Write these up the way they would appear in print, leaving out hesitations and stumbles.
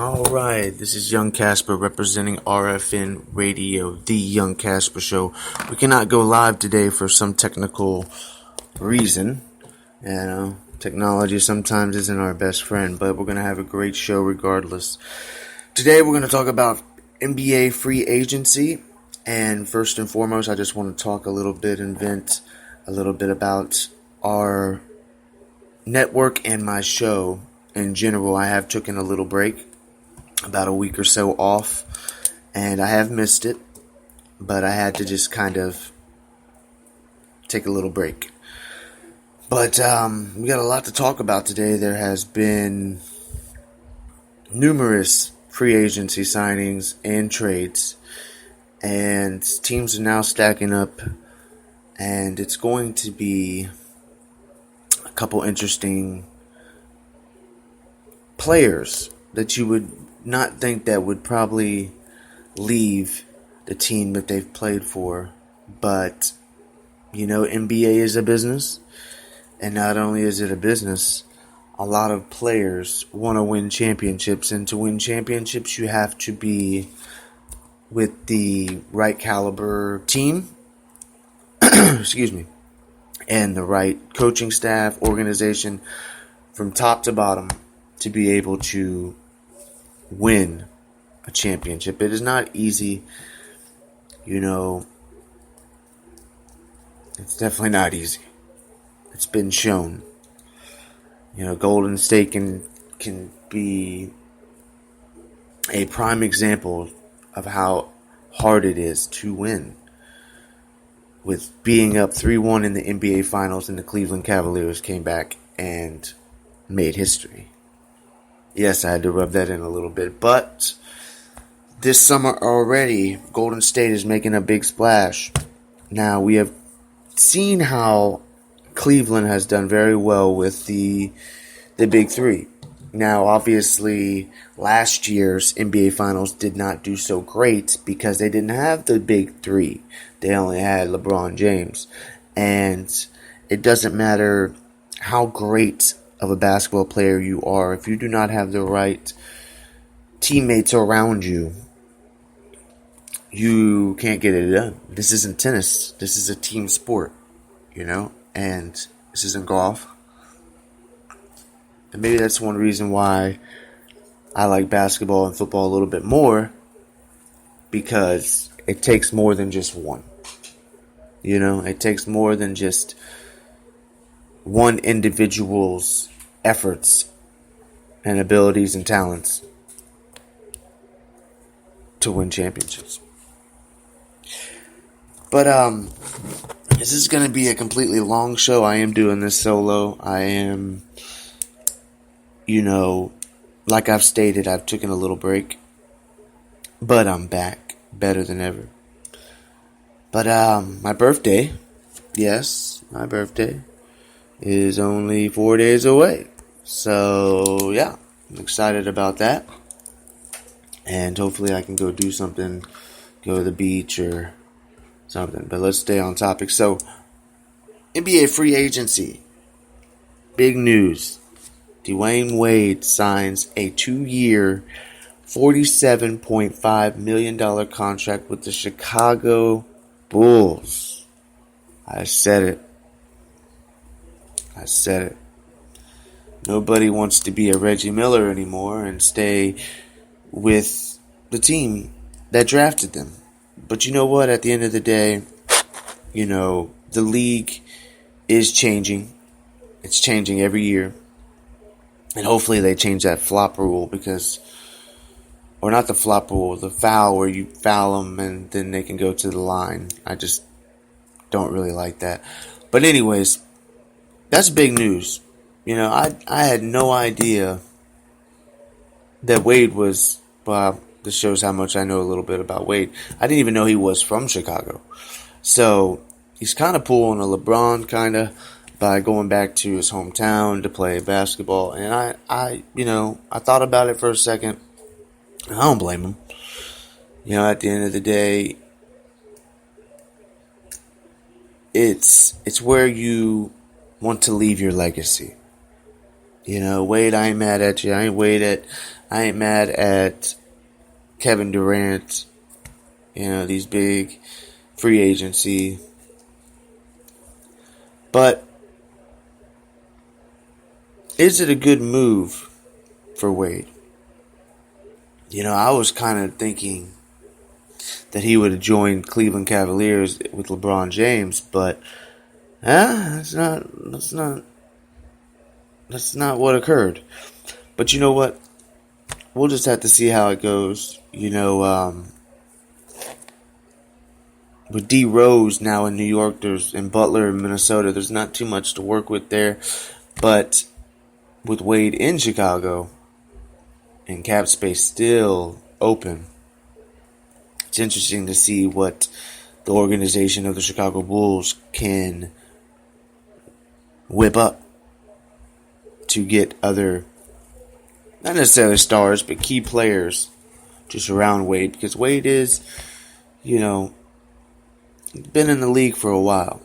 Alright, this is Young Casper representing RFN Radio, the Young Casper Show. We cannot go live today for some technical reason. Technology sometimes isn't our best friend, but we're going to have a great show regardless. Today we're going to talk about NBA free agency, and first and foremost, I just want to talk a little bit and vent a little bit about our network and my show in general. I have taken a little break, about a week or so off, and I have missed it, but I had to just kind of take a little break. But we got a lot to talk about today. There has been numerous free agency signings and trades, and teams are now stacking up, and it's going to be a couple interesting players that you would not think that would probably leave the team that they've played for. But, NBA is a business. And not only is it a business, a lot of players want to win championships. And to win championships, you have to be with the right caliber team. Excuse me. And the right coaching staff, organization, from top to bottom, to be able to win a championship. It is not easy. It's definitely not easy. It's been shown. Golden State can be a prime example of how hard it is to win. With being up 3-1 in the NBA Finals, and the Cleveland Cavaliers came back and made history. Yes, I had to rub that in a little bit, but this summer already, Golden State is making a big splash. Now, we have seen how Cleveland has done very well with the Big Three. Now, obviously, last year's NBA Finals did not do so great because they didn't have the Big Three. They only had LeBron James. And it doesn't matter how great of a basketball player you are, if you do not have the right teammates around you, you can't get it done. This isn't tennis. This is a team sport, and this isn't golf. And maybe that's one reason why I like basketball and football a little bit more, because it takes more than just one. It takes more than just one individual's efforts and abilities and talents to win championships. But this is going to be a completely long show. I am doing this solo. I am, like I've stated, I've taken a little break, but I'm back better than ever. But my birthday, yes, my birthday is only 4 days away. So, yeah, I'm excited about that. And hopefully I can go do something, go to the beach or something. But let's stay on topic. So, NBA free agency. Big news. Dwayne Wade signs a 2-year, $47.5 million contract with the Chicago Bulls. I said it. Nobody wants to be a Reggie Miller anymore and stay with the team that drafted them. But you know what? At the end of the day, the league is changing. It's changing every year. And hopefully they change that flop rule or not the flop rule, the foul where you foul them and then they can go to the line. I just don't really like that. But anyways, that's big news. I had no idea that Wade was, well, this shows how much I know a little bit about Wade. I didn't even know he was from Chicago. So, he's kind of pulling a LeBron, by going back to his hometown to play basketball. And I thought about it for a second. I don't blame him. At the end of the day, it's where you want to leave your legacy. Wade, I ain't mad at you. I ain't mad at Kevin Durant. These big free agency. But is it a good move for Wade? I was kind of thinking that he would have joined Cleveland Cavaliers with LeBron James, but that's not what occurred. But you know what? We'll just have to see how it goes. With D Rose now in New York, and Butler in Minnesota, there's not too much to work with there. But with Wade in Chicago and cap space still open, it's interesting to see what the organization of the Chicago Bulls can whip up to get other, not necessarily stars, but key players to surround Wade. Because Wade is, been in the league for a while.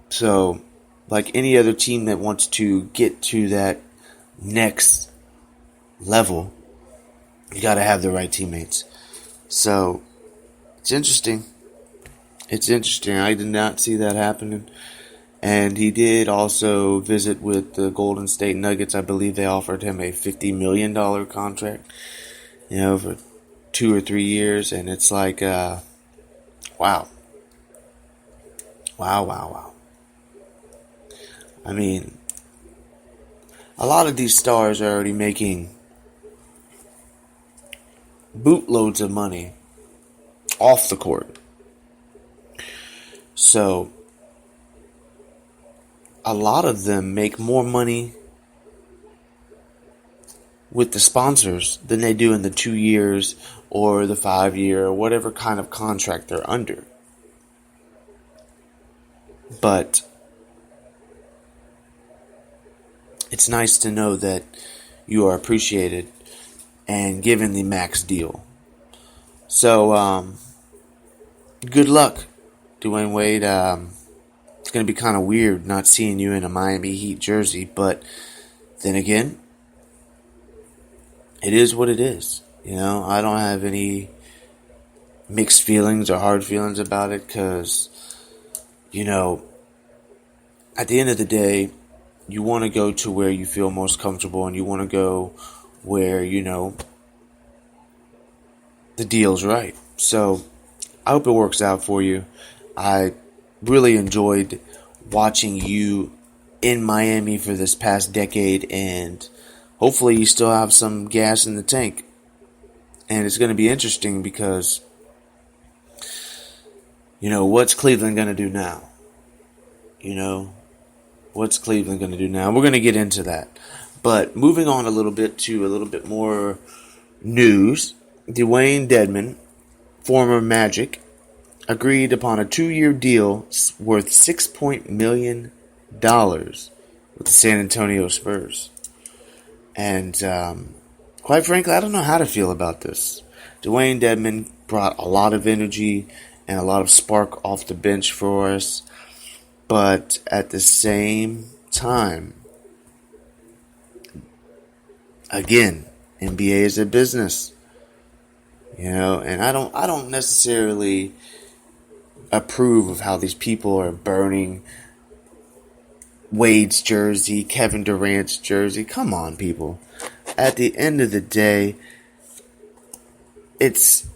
So, like any other team that wants to get to that next level, you got to have the right teammates. So, it's interesting. I did not see that happening. And he did also visit with the Golden State Nuggets. I believe they offered him a $50 million contract, for 2 or 3 years. And it's like, wow. Wow. I mean, a lot of these stars are already making bootloads of money off the court. So, a lot of them make more money with the sponsors than they do in the 2 years or the 5 year or whatever kind of contract they're under. But it's nice to know that you are appreciated and given the max deal. So, good luck, Dwayne Wade. It's going to be kind of weird not seeing you in a Miami Heat jersey, but then again, it is what it is. I don't have any mixed feelings or hard feelings about it because, at the end of the day, you want to go to where you feel most comfortable and you want to go where, the deal's right. So, I hope it works out for you. I really enjoyed watching you in Miami for this past decade, and hopefully you still have some gas in the tank. And it's going to be interesting because, what's Cleveland going to do now? What's Cleveland going to do now? We're going to get into that. But moving on a little bit more news. Dwayne Dedmon, former Magic, agreed upon a 2-year deal worth $6 million with the San Antonio Spurs. And quite frankly, I don't know how to feel about this. Dwayne Dedmon brought a lot of energy and a lot of spark off the bench for us. But at the same time, again, NBA is a business. And I don't necessarily approve of how these people are burning Wade's jersey, Kevin Durant's jersey. Come on, people. At the end of the day, it's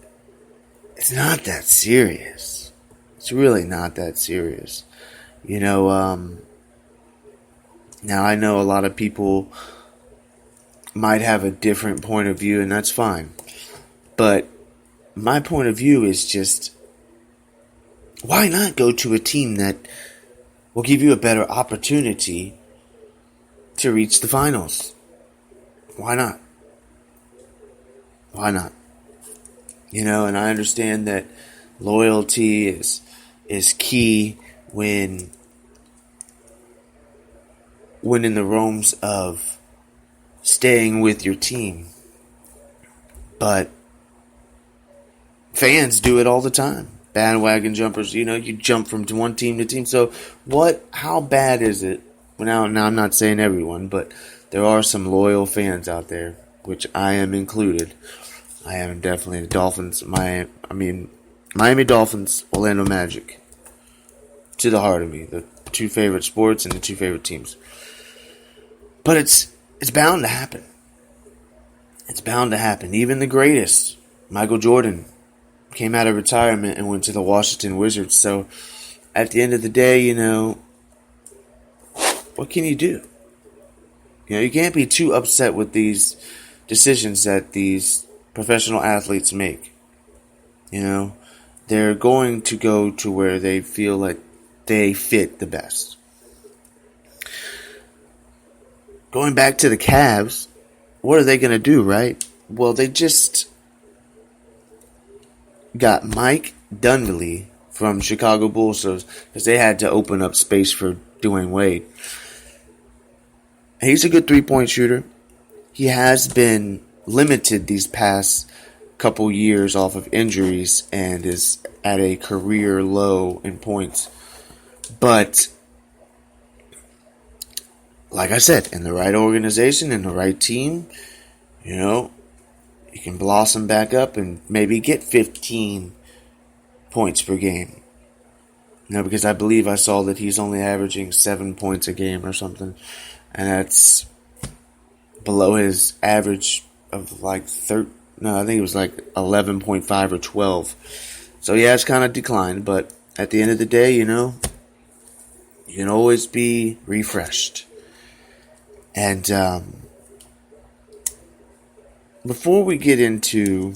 not that serious. It's really not that serious. Now I know a lot of people might have a different point of view, and that's fine. But my point of view is just, why not go to a team that will give you a better opportunity to reach the finals? Why not? And I understand that loyalty is key when in the realms of staying with your team. But fans do it all the time. Bandwagon jumpers, you jump from one team to team. So how bad is it Now I'm not saying everyone, but there are some loyal fans out there, which I am included. I am definitely the Dolphins. Miami Dolphins, Orlando Magic, to the heart of me. The two favorite sports and the two favorite teams. But it's bound to happen. It's bound to happen. Even the greatest, Michael Jordan, came out of retirement and went to the Washington Wizards. So at the end of the day, what can you do? You can't be too upset with these decisions that these professional athletes make. They're going to go to where they feel like they fit the best. Going back to the Cavs, what are they going to do, right? Well, they just got Mike Dunleavy from Chicago Bulls because they had to open up space for Dwayne Wade. He's a good three-point shooter. He has been limited these past couple years off of injuries and is at a career low in points. But like I said, in the right organization, in the right team, you can blossom back up and maybe get 15 points per game. Because I believe I saw that he's only averaging 7 points a game or something. And that's below his average of I think it was like 11.5 or 12. So yeah, it's kind of declined. But at the end of the day, you can always be refreshed. And before we get into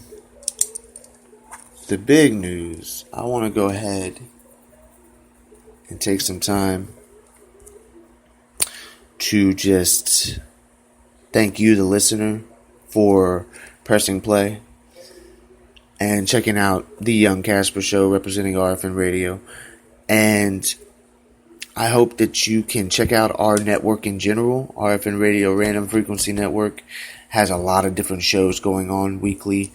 the big news, I want to go ahead and take some time to just thank you, the listener, for pressing play and checking out the Young Casper Show representing RFN Radio. And I hope that you can check out our network in general. RFN Radio Random Frequency Network has a lot of different shows going on weekly,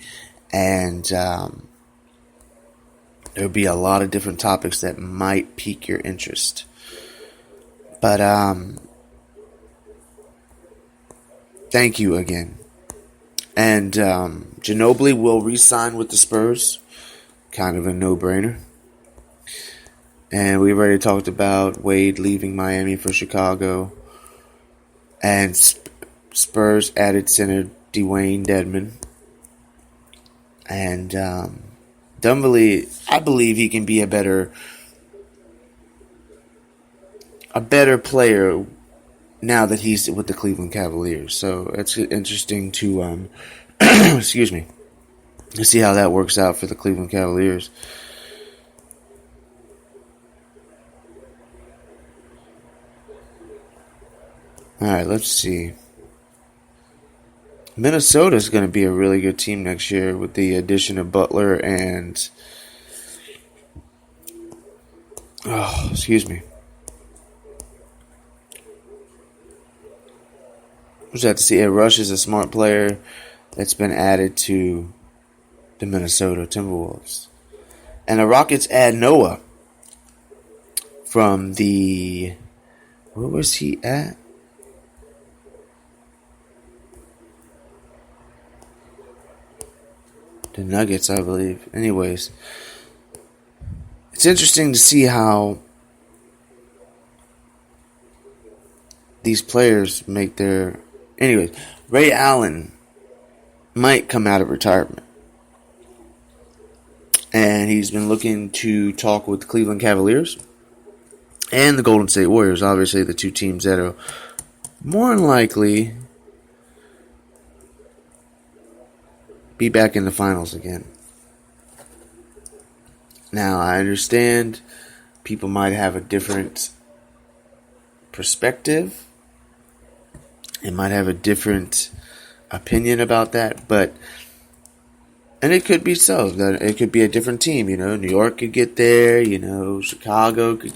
and there'll be a lot of different topics that might pique your interest. But thank you again. And Ginobili will re-sign with the Spurs. Kind of a no-brainer. And we've already talked about Wade leaving Miami for Chicago. And Spurs added center Dwayne Dedmon. And Dunleavy, I believe he can be a better player now that he's with the Cleveland Cavaliers. So it's interesting to excuse me, to see how that works out for the Cleveland Cavaliers. All right, let's see. Minnesota's going to be a really good team next year with the addition of Butler and excuse me. We'll have to see. Rush is a smart player that's been added to the Minnesota Timberwolves. And the Rockets add Noah from the... Where was he at? The Nuggets, I believe. Anyways, it's interesting to see how these players make their... Anyways, Ray Allen might come out of retirement. And he's been looking to talk with the Cleveland Cavaliers and the Golden State Warriors. Obviously, the two teams that are more than likely be back in the finals again. Now, I understand people might have a different perspective. They might have a different opinion about that, and it could be so. That it could be a different team. New York could get there. Chicago could